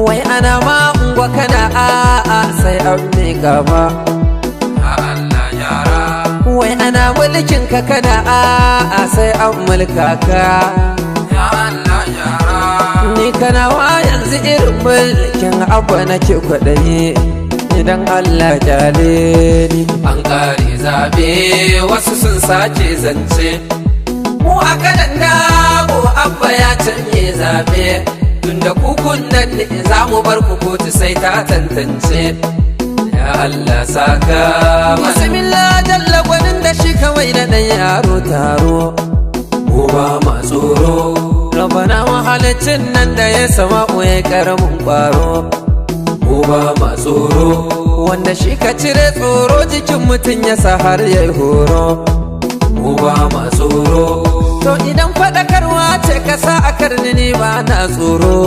wai ana ma ungwa kana a'a sai an miƙa ma. Ya Allah yara, wai ana mulkin ka kana a'a sai an mulka ka. ya Allah yara, ni kana wa yanzu irin mulkin abba nake kwaɗayi, idan Allah kyale ni. an ƙare zabe wasu sun sace zance, mu a kanan dabo abba ya canye zabe, tunda kukun nan ne za mu bar ku kotu sai ta tantance. Ya Allah saka mana, bismillah jalla gwanin da shi kawai da ɗan yaro taro. mu ba ma tsoro, Rabana mahalicin nan da ya sama ya karamin ƙwaro, mu ba ma tsoro, wanda shi ka cire tsoro jikin mutum ya sa har ya yi horo. mu ba ma tsoro, To idan faɗakarwa ce ka sa a karni ni ba na tsoro,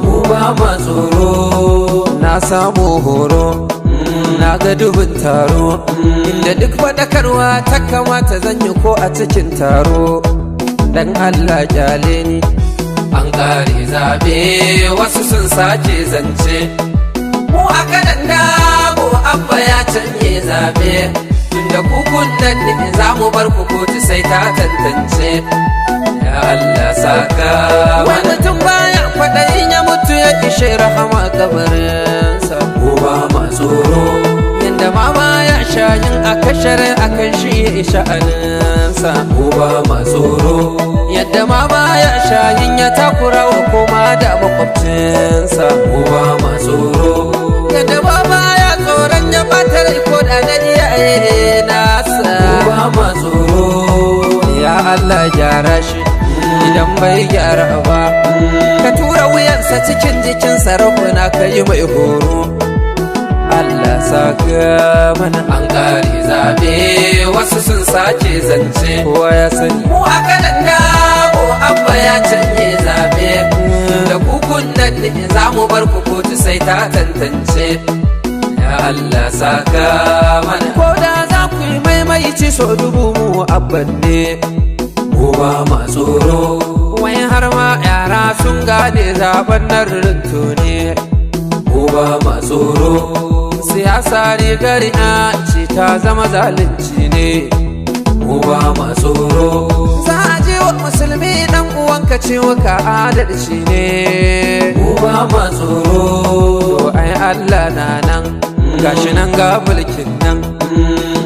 mu ba ma tsoro, na samu horo, na ga dubin taro, inda duk faɗakarwa ta kamata zan yi ko a cikin taro, dan Allah kyale ni. an ƙare zabe wasu sun sace zance, mu a kanan dabo abba ya canye zabe, tunda kukun nan ne za mu bar ku kotu sai ta tantance. Ya Allah saka Wai mana, mutum baya kwaɗayin ya mutu ya ishe rahama kabarinsa, mu ba ma tsoro, yanda ma baya shayin a kashare a kan shi ya isha aninsa, mu ba ma tsoro, yadda ma baya shayin ya takura wa koma da makwabcinsa, mu ba ma tsoro, yadda ma baya tsoron ya ɓata rai ko da na iyaye nasa. mu ba ma tsoro, Ya Allah gyara shi idan bai gyara ba, ka tura wuyansa cikin jikin sarakuna ka yi mai horo. Allah saka mana, an ƙare zabe wasu sun sace zance, kowa ya sani. mu a kanan dabo abba ya canye zabe, da kukun nan ne za mu bar ku kotu sai ta tantance. Ya Allah saka mana, Ko da za ku yi maimaici so dubu mu abban ne, mu ba ma tsoro, wai har ma yara sun gane zaben nan rinto ne. mu ba ma tsoro, Siyasa rigar ce ta zama zalunci ne. mu ba ma tsoro, Za a je wa musulmi dan uwanka cewa ka adalci ne. mu ba ma tsoro, To ai Allah na nan, gashi nan ga mulkin nan.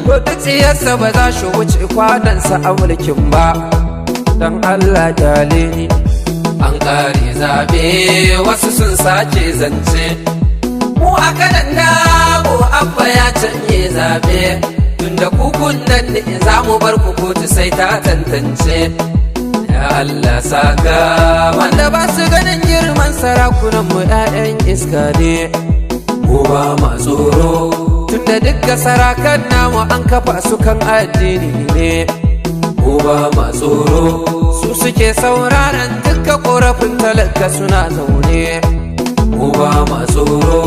Ko duk tsiyarsa ba za shi wuce kwanansa a mulkin ba, dan Allah kyale ni. an ƙare zabe wasu sun sace zance, mu a kanan dabo abba ya canye zabe, tunda kukun nan ne za mu bar ku kotu sai ta tantance. Ya Allah saka mana, Wanda ba su ganin girman sarakunan mu 'ya'yan iska ne, mu ba ma tsoro, tunda duk sarakan namu an kafa su kan addini ne. mu ba ma tsoro, Su suke sauraron dukkan korafin talaka suna zaune. mu ba ma tsoro,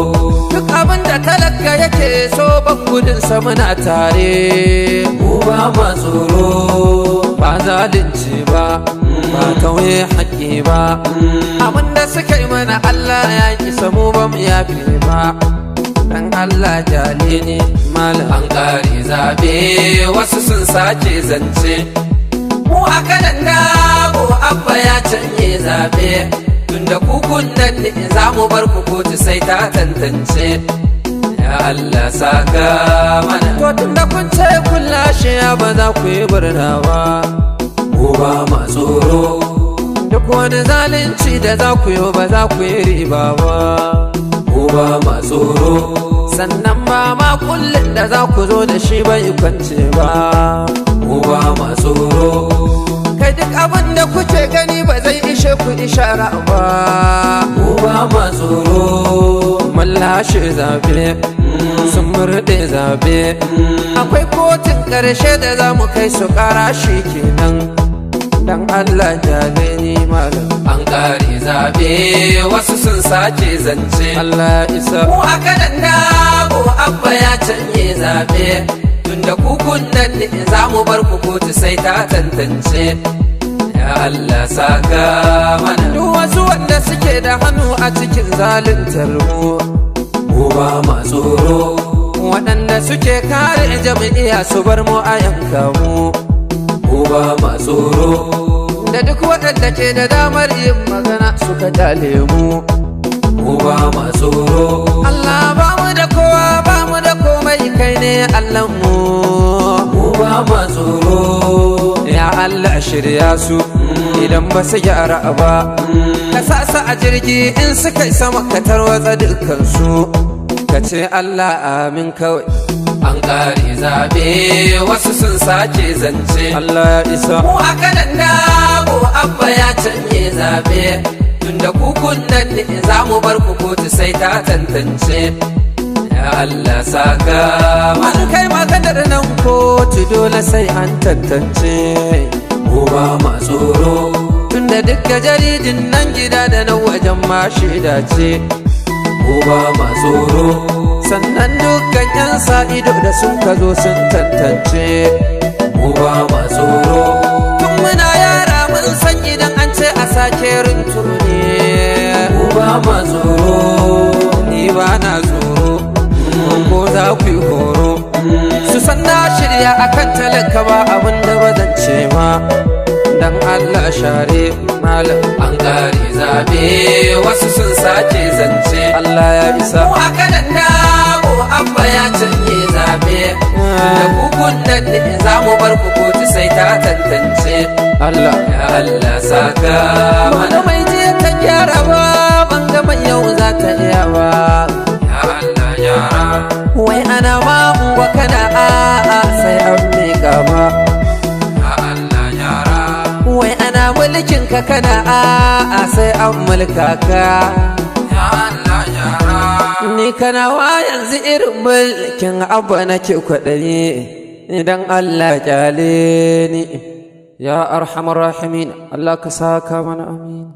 Duk abin da talaka yake so ban gudunsa muna tare. mu ba ma tsoro, Ba zalunci ba, ba tauye haƙƙi ba, abin da suka yi mana Allah ya kisa mu ba mu yafe ba. Dan Allah jale ne malam. an ƙare zabe wasu sun sace zance, mu a kanan dabo abba ya canye zabe, tunda kukun nan ne za mu bar ku kotu sai ta tantance. Ya Allah saka mana, To tun da kun ce kun lashe ba za ku yi birna ba, mu ba ma tsoro, duk wani zalunci da za ku yi ba za ku yi riba ba, mu ba ma tsoro, sannan ba ma kullum da za ku zo da shi bai kwance ba. mu ba ma tsoro, Kai duk abin da kuke gani ba zai ishe ku ishara ba. mu ba ma tsoro, Mun lashe zabe, sun murɗe zabe, akwai kotun ƙarshe da za mu kai su ƙara shi kenan. Dan Allah jale ni malam. an ƙare zabe wasu sun sace zance, Allah isa. mu a kanan dabo abba ya canye zabe, tunda kukun nan ne za mu bar ku kotu sai ta tantance. Ya ya Allah saka mana. Duk wasu wanda suke da hannu a cikin zaluntar mu ba ma tsoro. Waɗanda suke kare jami'a su bar mu a yanka mu ba ma tsoro. Da duk waɗanda ke da damar yin magana suka dale mu ba ma tsoro. Allah ba mu da kowa ba mu da komai kai ne Allah mu ba ma tsoro. Ya Allah shirya su idan ba su gyara ba ka sa su a jirgi in suka yi sama ka tarwatsa dukkansu ka ce Allah amin kawai. An ƙare zaɓe wasu sun sace zance. Allah ya isa. Mu a kanan dabo abba ya canye zaɓe. Tunda kukun nan ne za mu bar ku kotu sai ta tantance. Ya Allah saka An kai maganar nan kotu dole sai an tantance. ba ma tsoro. Tunda dukka jaridin nan gida da nan wajen ma shaida ce. ba ma tsoro. Sannan dukkan 'yan sa ido da sun ka zo sun tantance. ba ma tsoro. Tun muna yara mun san idan an ce a sake runtuni. ba ma tsoro. Ni ba na tsoro ko za ku yi horo. Su san na shirya akan talaka ba abin da ba zan ce ma. Dan Allah share malam. An ƙare zaɓe wasu sun sace zance. Allah ya isa. Mu a kanan dabo abba ya canye zaɓe. Da kukun nan ne za mu bar ku kotu sai ta tantance. Allah ya Allah saka mana. mai je ta gyara ba ban ga mai yau za ta iya ba. Ya Allah yara. Wai ana ma ungwa kana a'a sai an miƙa ma. Ya Allah yara. Wai ana mulkin ka kana a'a sai an mulka ka. Ya Allah yara. Ni kana wa yanzu irin mulkin abba nake kwaɗayi. Idan Allah kyale ni. Ya arhamar rahimin Allah ka saka mana amin.